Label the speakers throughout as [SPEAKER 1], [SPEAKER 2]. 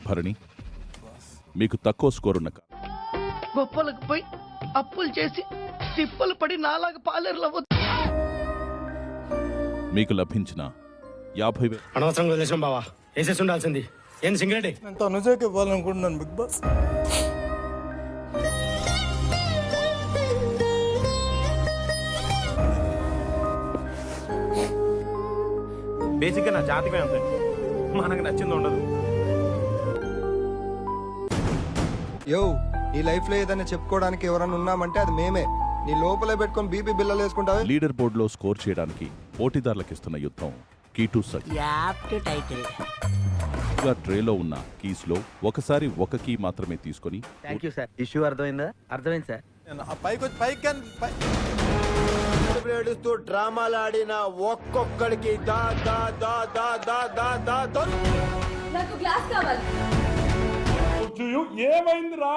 [SPEAKER 1] భరణి, మీకు తక్కువ స్కోరున్న
[SPEAKER 2] గొప్పలకు పోయి అప్పులు చేసి తిప్పలు పడి నాలాగా పాలేరులో
[SPEAKER 1] మీకు లభించిన 50,000
[SPEAKER 3] అనవసరంగా వదిలేసాం బావా, వేసేసి ఉండాల్సింది. ఏం సింగరేటే
[SPEAKER 4] నేను తనుజకి ఇవ్వాలనుకుంటున్నాను బిగ్ బాస్.
[SPEAKER 5] బేసిక్గా నా జాతకమే అంతే, మనకు నచ్చింది ఉండదు.
[SPEAKER 4] యో, నీ లైఫ్ లో ఏదైనా చెప్పుకోవడానికి ఎవరైనా ఉన్నామంటే అది మేమే. నీ లోపలే పెట్టుకొని బీపీ బిల్లలు వేసుకుంటావే.
[SPEAKER 1] లీడర్ బోర్డులో స్కోర్ చేయడానికి పోటీదారులకిస్తున్న యుద్ధం కీ టు
[SPEAKER 2] టైటిల్.
[SPEAKER 1] ట్రేలో ఉన్న కీస్ లో ఒకసారి ఒక కీ మాత్రమే తీసుకొని
[SPEAKER 6] థ్యాంక్ యూ సార్. ఇష్యూ అర్థమైందా? అర్థమైంది సార్.
[SPEAKER 4] ఏడుస్తూ డ్రామాలు ఆడిన ఒక్కొక్కడికి దా దా దా దా దా దా దా దా.
[SPEAKER 7] నాకు గ్లాస్ కావాలి.
[SPEAKER 5] ఏమైందిరా?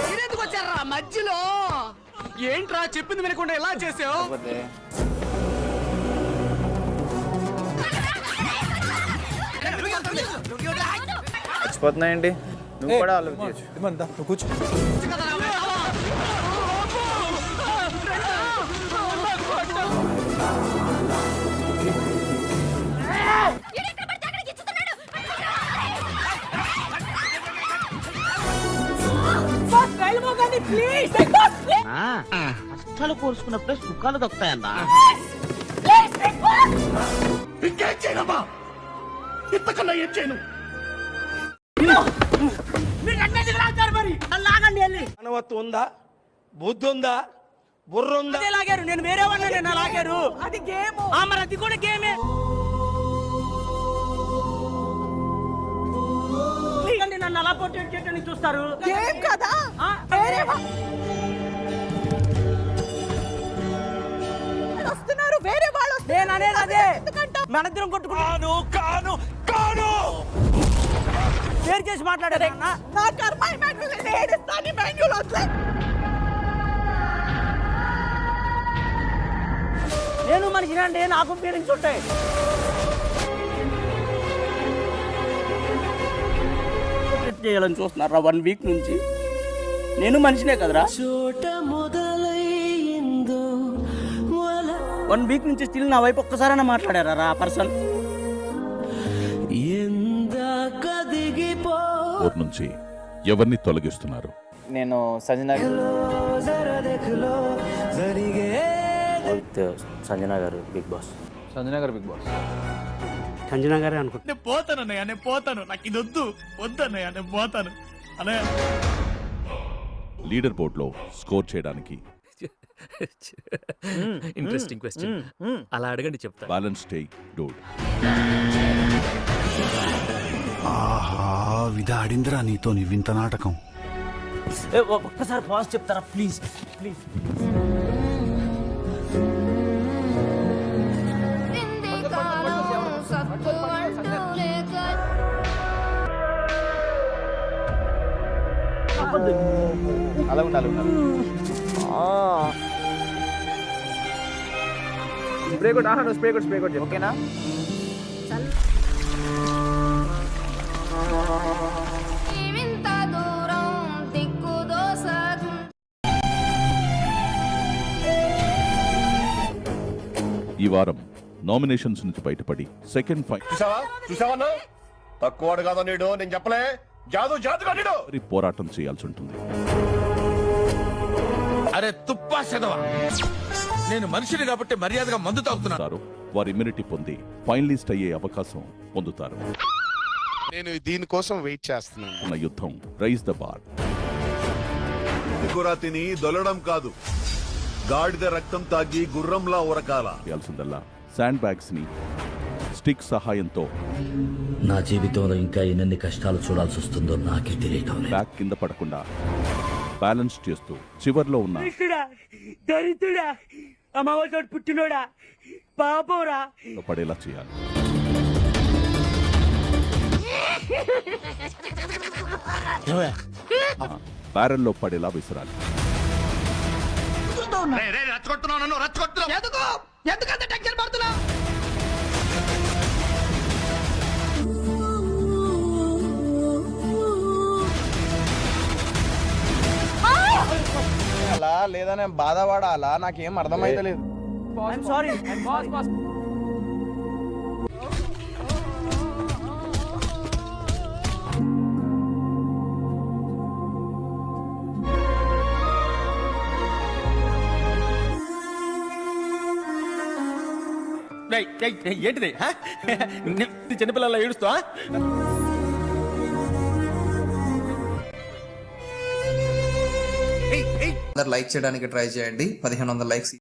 [SPEAKER 2] మీరెందుకు వచ్చారా మధ్యలో? ఏంట్రా చెప్పింది వినకుండా ఎలా చేసావు?
[SPEAKER 6] మర్చిపోతున్నాయండి, నువ్వు కూడా ఆలోచించు.
[SPEAKER 4] కూర్చో.
[SPEAKER 2] కష్టాలు కోరుకున్నప్పుడే సుఖాలు దొక్కుతాయన్నా. ఇంకేం చేయనమ్మా, ఇంతకన్నా ఏం చేయను.
[SPEAKER 3] మానవత్వం ఉందా, బుద్ధి ఉందా, బుర్ర ఉందా?
[SPEAKER 2] లాగారు, నేను వేరే వాళ్ళని లాగారు. అది గేమ్, మరి అది కూడా గేమే. నన్ను అలా పొట్టని చూస్తారు. గేమ్ కదా. వస్తున్నారు వేరే వాళ్ళు. నేను అనేది అదే, మనిద్దరం కొట్టుకున్నాను. కాను కాను పేరు చేసి మాట్లాడారు. నా కర్మ నేను మనిషిని అంటే నాకు ఫీలింగ్స్ ఉంటాయి. చేయాలని చూస్తున్నారా 1 వీక్ నుంచి? నేను మనిషినే కదరా. 1 వీక్ నుంచి స్టిల్ నా వైపు ఒక్కసారైనా మాట్లాడారా ఆ పర్సన్?
[SPEAKER 1] ఊరు నుంచి ఎవరిని తొలగిస్తున్నారు?
[SPEAKER 6] నేను సంజనా సంజనా గారు బిగ్ బాస్. సంజనా గారు బిగ్ బాస్.
[SPEAKER 2] సంజనా గారే అనుకుంటా.
[SPEAKER 5] నేను పోతాను అన్నయ్య, నేను పోతాను. నాకు ఇది వద్దన్నయ్య, నేను పోతాను అన్నయ్య.
[SPEAKER 1] లీడర్ బోర్డులో స్కోర్ చేయడానికి
[SPEAKER 8] ఇంట్రెస్టింగ్ క్వశ్చన్. అలా అడగండి చెప్తా.
[SPEAKER 1] బ్యాలెన్స్ స్టే డోడ్.
[SPEAKER 9] ఆహా, విధాడిందిరా నీతో నీ వింత నాటకం.
[SPEAKER 2] ఒక్కసారి పాజ్ చెప్తారా ప్లీజ్ ప్లీజ్?
[SPEAKER 6] అలా ఉండాలి. స్ప్రే కొట్టు. స్ప్రే కొట్టు. ఓకేనా?
[SPEAKER 1] ఈ వారం నామినేషన్స్ నుంచి బయటపడి సెకండ్
[SPEAKER 4] చూసావా? తక్కువ కాదా నీడు, నేను చెప్పలే. జాదు
[SPEAKER 1] పోరాటం చేయాల్సి ఉంటుంది.
[SPEAKER 5] అరే తుప్పా చదవా, నేను మనిషిని కాబట్టి మర్యాదగా మందు తాగుతున్నాను.
[SPEAKER 1] వారు ఇమ్యూనిటీ పొంది ఫైనలిస్ట్ అయ్యే అవకాశం పొందుతారు.
[SPEAKER 10] నేను దీనికోసం వెయిట్ చేస్తున్నాను.
[SPEAKER 1] యుద్ధం రైజ్ ద బార్.
[SPEAKER 9] కూర తిని దొల్లడం కాదు, గాడిద రక్తం తాగి గుర్రంలా ఉరకాల.
[SPEAKER 1] చేయాల్సిందల్లా శాండ్ బ్యాగ్స్ ని స్టిక్ సహాయంతో
[SPEAKER 11] నా జీవితంలో ఇంకా ఎన్ని కష్టాలు చూడాల్సి వస్తుందో నాకే తెలియదు.
[SPEAKER 1] బ్యాగ్ కింద పడకుండా బ్యాలెన్స్ చేస్తూ చివర్లో ఉన్న
[SPEAKER 2] దరిద్రుడా, అమ్మవారితో పుట్టినోడా, పాపోరా
[SPEAKER 1] పడేలా చేయాలి. బ్యారెల్లో పడేలా విసిరాలి.
[SPEAKER 2] ఎందుకంత టెన్షన్ పడుతున్నావు?
[SPEAKER 6] లేదా నేను బాధపడాలా నాకేం అర్థమైతలేదు.
[SPEAKER 2] I'm sorry.
[SPEAKER 8] ఏంటిది చిన్నపిల్లల ఏడుస్తా
[SPEAKER 6] లైక్ చేయడానికి ట్రై చేయండి. 1500 లైక్స్